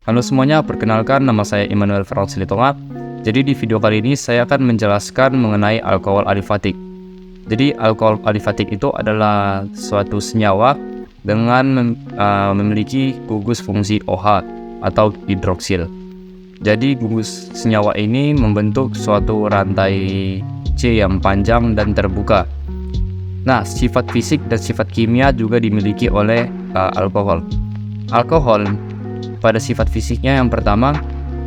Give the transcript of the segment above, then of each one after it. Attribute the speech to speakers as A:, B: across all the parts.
A: Halo semuanya, perkenalkan nama saya Immanuel Feral Silitonga. Jadi di video kali ini saya akan menjelaskan mengenai alkohol alifatik. Jadi alkohol alifatik itu adalah suatu senyawa dengan memiliki gugus fungsi OH atau hidroksil. Jadi gugus senyawa ini membentuk suatu rantai C yang panjang dan terbuka. Nah, sifat fisik dan sifat kimia juga dimiliki oleh alkohol. Alkohol pada sifat fisiknya yang pertama,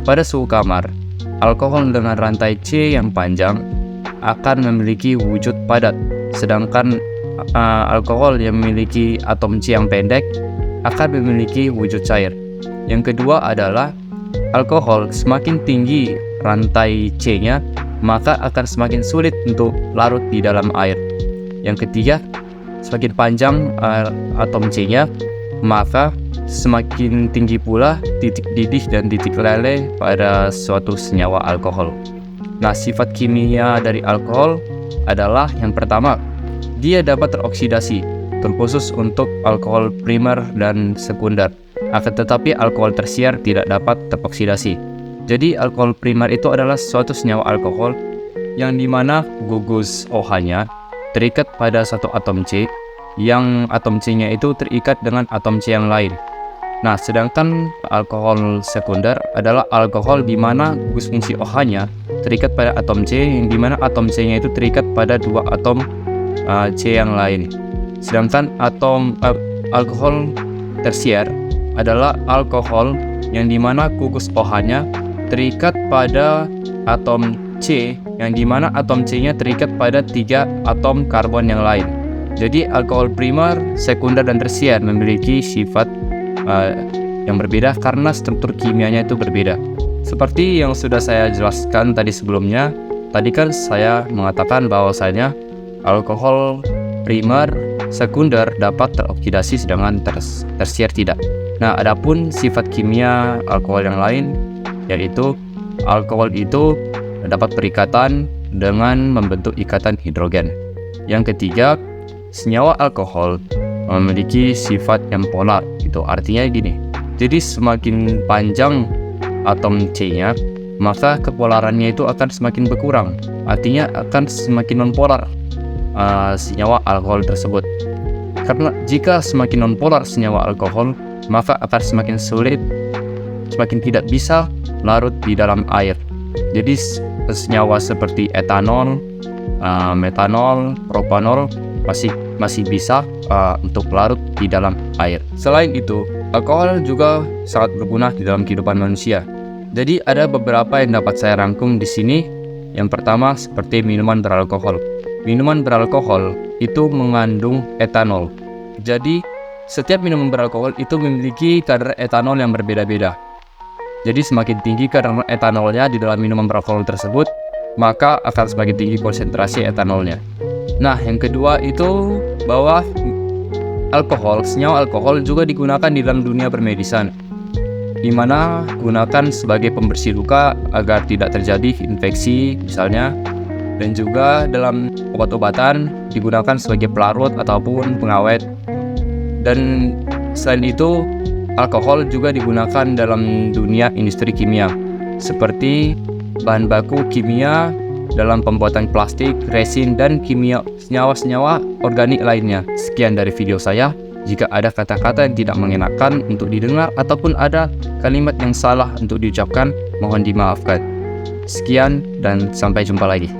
A: pada suhu kamar, alkohol dengan rantai C yang panjang akan memiliki wujud padat, sedangkan alkohol yang memiliki atom C yang pendek akan memiliki wujud cair. Yang kedua adalah alkohol semakin tinggi rantai C-nya, maka akan semakin sulit untuk larut di dalam air. Yang ketiga, semakin panjang atom C-nya, maka semakin tinggi pula titik didih dan titik leleh pada suatu senyawa alkohol. Nah, sifat kimia dari alkohol adalah yang pertama, dia dapat teroksidasi, terkhusus untuk alkohol primer dan sekunder. Akan tetapi alkohol tersier tidak dapat teroksidasi. Jadi alkohol primer itu adalah suatu senyawa alkohol yang dimana gugus OH-nya terikat pada satu atom C, yang atom C-nya itu terikat dengan atom C yang lain. Nah, sedangkan alkohol sekunder adalah alkohol di mana gugus fungsi OH-nya terikat pada atom C, yang di mana atom C-nya itu terikat pada dua atom C yang lain. Sedangkan alkohol tersier adalah alkohol yang di mana gugus OH-nya terikat pada atom C, yang di mana atom C-nya terikat pada tiga atom karbon yang lain. Jadi alkohol primer, sekunder, dan tersier memiliki sifat yang berbeda karena struktur kimianya itu berbeda. Seperti yang sudah saya jelaskan tadi sebelumnya, tadi kan saya mengatakan bahwasanya alkohol primer, sekunder dapat teroksidasi sedangkan tersier tidak. Nah, adapun sifat kimia alkohol yang lain, yaitu alkohol itu dapat berikatan dengan membentuk ikatan hidrogen. Yang ketiga, senyawa alkohol memiliki sifat yang polar. Itu artinya gini, jadi semakin panjang atom C-nya, maka kepolarannya itu akan semakin berkurang. Artinya akan semakin nonpolar senyawa alkohol tersebut. Karena jika semakin nonpolar senyawa alkohol, maka akan semakin sulit, semakin tidak bisa larut di dalam air. Jadi senyawa seperti etanol, metanol, propanol masih bisa untuk larut di dalam air. Selain itu, alkohol juga sangat berguna di dalam kehidupan manusia. Jadi ada beberapa yang dapat saya rangkum di sini. Yang pertama seperti minuman beralkohol. Minuman beralkohol itu mengandung etanol. Jadi setiap minuman beralkohol itu memiliki kadar etanol yang berbeda-beda. Jadi semakin tinggi kadar etanolnya di dalam minuman beralkohol tersebut, maka akan semakin tinggi konsentrasi etanolnya. Nah, yang kedua itu bahwa senyawa alkohol juga digunakan di dalam dunia permedisan, di mana gunakan sebagai pembersih luka agar tidak terjadi infeksi misalnya, dan juga dalam obat-obatan digunakan sebagai pelarut ataupun pengawet. Dan selain itu, alkohol juga digunakan dalam dunia industri kimia, seperti bahan baku kimia dalam pembuatan plastik, resin, dan senyawa-senyawa organik lainnya. Sekian dari video saya. Jika ada kata-kata yang tidak mengenakan untuk didengar ataupun ada kalimat yang salah untuk diucapkan, mohon dimaafkan. Sekian dan sampai jumpa lagi.